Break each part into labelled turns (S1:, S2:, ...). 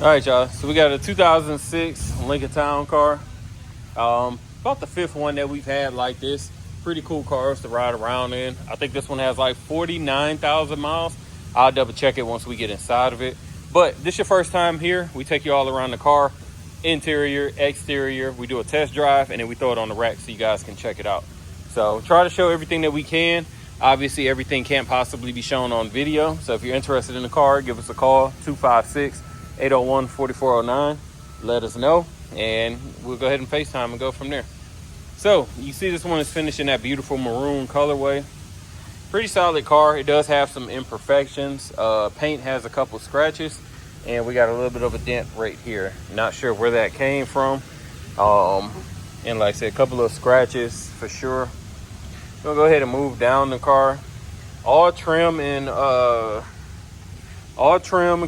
S1: All right, y'all. So we got a 2006 Lincoln Town car. About the fifth one that we've had like this. Pretty cool cars to ride around in. I think this one has like 49,000 miles. I'll double check it once we get inside of it. But this your first time here, we take you all around the car, interior, exterior. We do a test drive and then we throw it on the rack so you guys can check it out. So try to show everything that we can. Obviously, everything can't possibly be shown on video. So if you're interested in the car, give us a call, 256-801-4409. Let us know, and we'll go ahead and FaceTime and go from there. So you see this one is finished in that beautiful maroon colorway. Pretty solid car. It does have some imperfections. Paint has a couple scratches, and we got a little bit of a dent right here. Not sure where that came from. And like I said, a couple of scratches for sure. We'll go ahead and move down the car. All trim and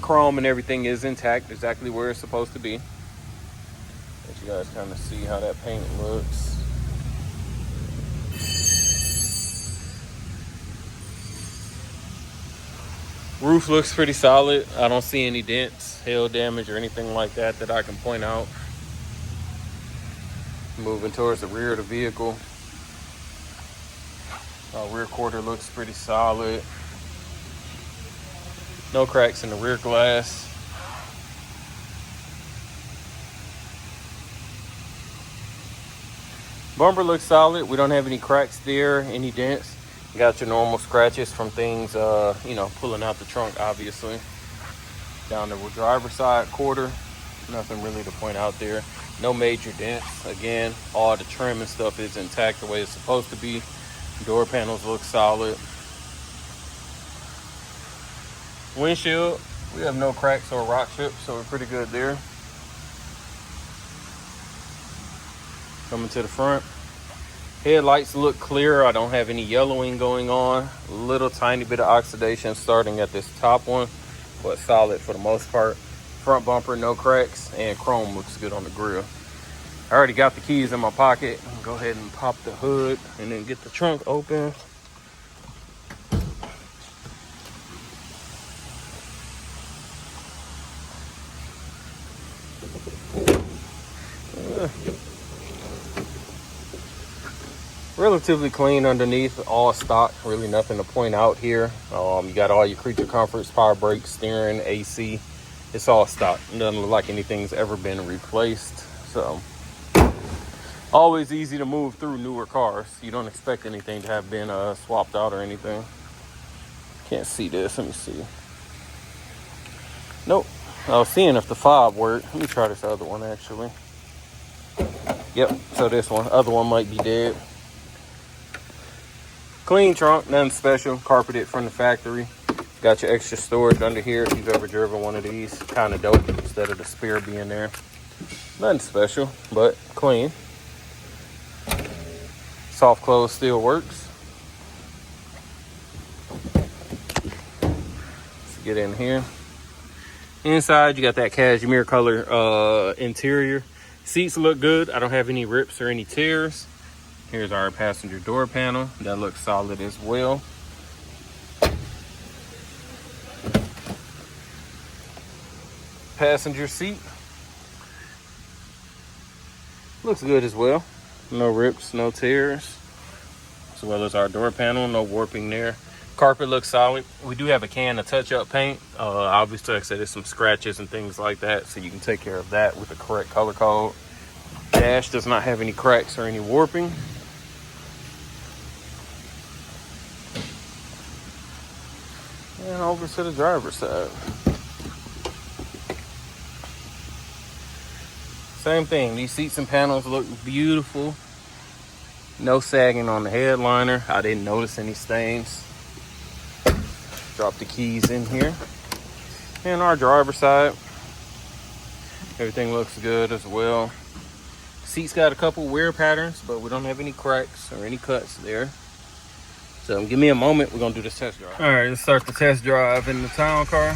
S1: chrome and everything is intact, exactly where it's supposed to be. Let you guys kind of see how that paint looks. Roof looks pretty solid. I don't see any dents, hail damage, or anything like that that I can point out. Moving towards the rear of the vehicle. Rear quarter looks pretty solid. No cracks in the rear glass. Bumper looks solid. We don't have any cracks there, any dents. You got your normal scratches from things, pulling out the trunk, obviously. Down the driver's side quarter, nothing really to point out there. No major dents. Again, all the trim and stuff is intact the way it's supposed to be. Door panels look solid. Windshield, we have no cracks or rock chips, so we're pretty good there. Coming to the front. Headlights look clear. I don't have any yellowing going on. A little tiny bit of oxidation starting at this top one, but solid for the most part. Front bumper, no cracks, and chrome looks good on the grill. I already got the keys in my pocket. Go ahead and pop the hood and then get the trunk open. Relatively clean underneath, all stock, really nothing to point out here. You got all your creature comforts, power brakes, steering, AC. It's all stock. It doesn't look like anything's ever been replaced. So always easy to move through newer cars. You don't expect anything to have been swapped out or anything. Can't see this. Let me see. Nope. I was seeing if the fob worked. Let me try this other one actually. Yep. So this one, other one might be dead. Clean trunk, nothing special. Carpeted from the factory. Got your extra storage under here if you've ever driven one of these. Kind of dope instead of the spare being there. Nothing special, but clean. Soft close still works. Let's get in here. Inside, you got that cashmere color interior. Seats look good. I don't have any rips or any tears. Here's our passenger door panel. That looks solid as well. Passenger seat. Looks good as well. No rips, no tears. As well as our door panel, no warping there. Carpet looks solid. We do have a can of touch-up paint. Obviously, like I said, there's some scratches and things like that, so you can take care of that with the correct color code. Dash does not have any cracks or any warping. And over to the driver's side. Same thing. These seats and panels look beautiful. No sagging on the headliner. I didn't notice any stains. Drop the keys in here. And our driver's side. Everything looks good as well. Seats got a couple wear patterns, but we don't have any cracks or any cuts there. So give me a moment. We're gonna do this test drive. All right, let's start the test drive in the town car.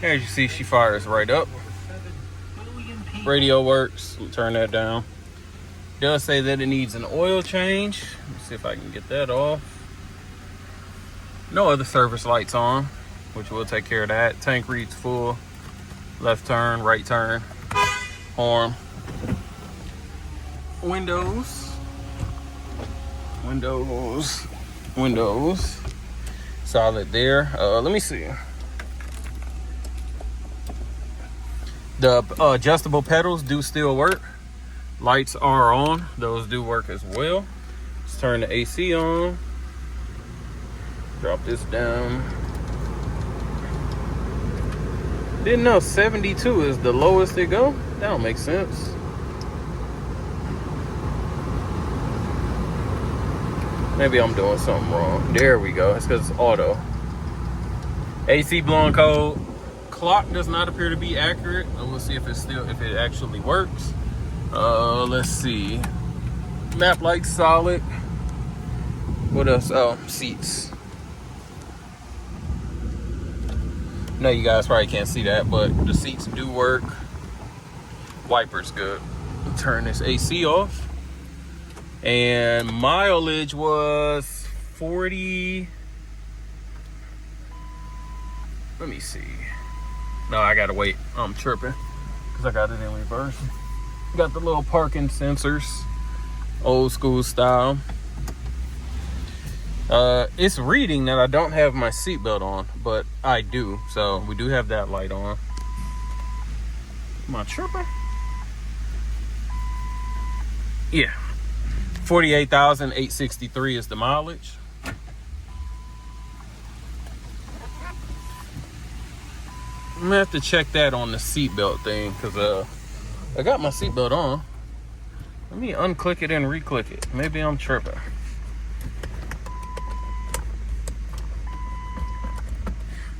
S1: As you see, she fires right up. Radio works. We'll turn that down. It does say that it needs an oil change. Let's see if I can get that off. No other service lights on, which we'll take care of that. Tank reads full. left turn, right turn, horn. Windows, solid there. Let me see. The adjustable pedals do still work. Lights are on, those do work as well. Let's turn the AC on. Drop this down. Didn't know 72 is the lowest they go. That don't make sense. Maybe I'm doing something wrong. There we go. It's because it's auto. AC blowing cold. Clock does not appear to be accurate. We'll see if it actually works. Let's see. Map light solid. What else? Oh, seats. No, you guys probably can't see that, but the seats do work. Wipers good. Turn this AC off. And mileage was 40. Let me see. No, I gotta wait. I'm tripping because I got it in reverse. Got the little parking sensors, old school style. It's reading that I don't have my seatbelt on, but I do. So we do have that light on. Am I tripping? Yeah. 48,863 is the mileage. I'm gonna have to check that on the seatbelt thing because I got my seatbelt on. Let me unclick it and re-click it. Maybe I'm tripping.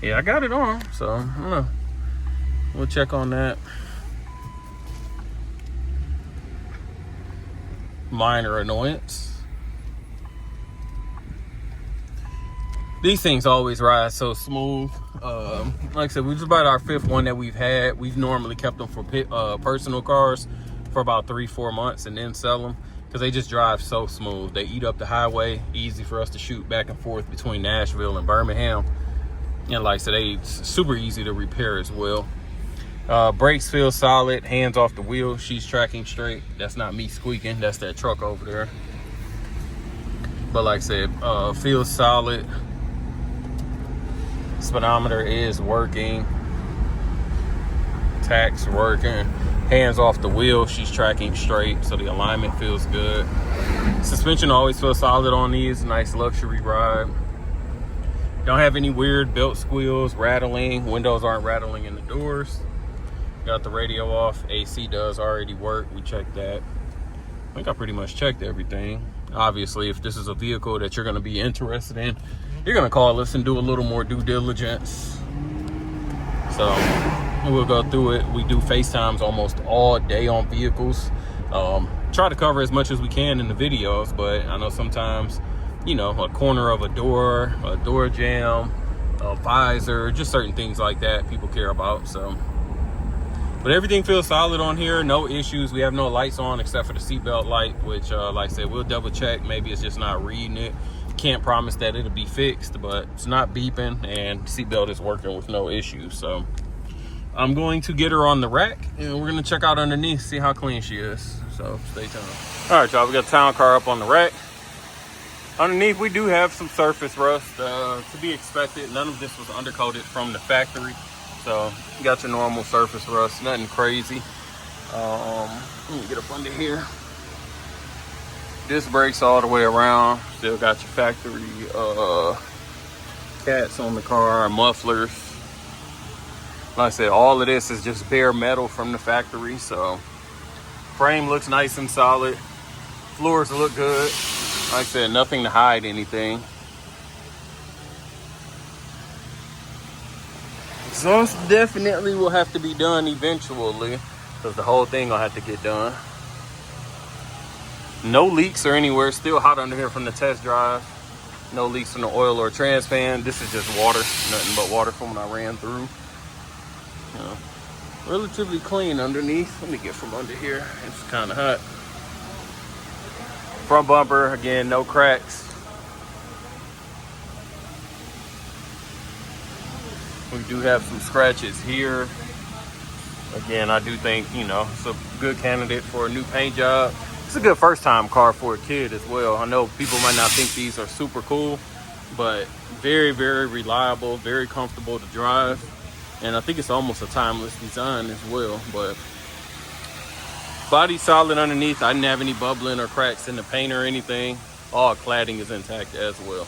S1: Yeah, I got it on, so I don't know. We'll check on that. Minor annoyance. These things always ride so smooth. Like I said, we just about our 5th one that we've had. We've normally kept them for personal cars for about 3-4 months and then sell them because they just drive so smooth. They eat up the highway. Easy for us to shoot back and forth between Nashville and Birmingham. And like I said, it's super easy to repair as well. Brakes feel solid. Hands off the wheel. She's tracking straight. That's not me squeaking. That's that truck over there. But like I said, feels solid. Speedometer is working. Tach's working. Hands off the wheel. She's tracking straight, so the alignment feels good. Suspension always feels solid on these. Nice luxury ride. Don't have any weird belt squeals, rattling. Windows aren't rattling in the doors. Got the radio off. AC does already work. We checked that. I think I pretty much checked everything. Obviously, if this is a vehicle that you're going to be interested in, you're going to call us and do a little more due diligence. So we'll go through it. We do FaceTimes almost all day on vehicles. Try to cover as much as we can in the videos, but I know sometimes, you know, a corner of a door jam, a visor, just certain things like that people care about. So, but everything feels solid on here. No issues. We have no lights on except for the seatbelt light, which like I said, we'll double check. Maybe it's just not reading it. Can't promise that it'll be fixed, but it's not beeping and seatbelt is working with no issues. So I'm going to get her on the rack and we're going to check out underneath, see how clean she is. So stay tuned. All right, y'all, we got the town car up on the rack. Underneath, we do have some surface rust, to be expected. None of this was undercoated from the factory. So you got your normal surface rust, nothing crazy. Let me get up under here. Disc brakes all the way around. Still got your factory cats on the car, mufflers. Like I said, all of this is just bare metal from the factory. So frame looks nice and solid. Floors look good. Like I said, nothing to hide anything. Exhaust definitely will have to be done eventually because the whole thing will have to get done. No leaks or anywhere. Still hot under here from the test drive. No leaks from the oil or trans fan. This is just water. Nothing but water from when I ran through. Relatively clean underneath. Let me get from under here. It's kind of hot. Front bumper, again, no cracks. We do have some scratches here. Again, I do think, you know, it's a good candidate for a new paint job. It's a good first time car for a kid as well. I know people might not think these are super cool, but very, very reliable, very comfortable to drive. And I think it's almost a timeless design as well. But body solid underneath. I didn't have any bubbling or cracks in the paint or anything. All cladding is intact as well.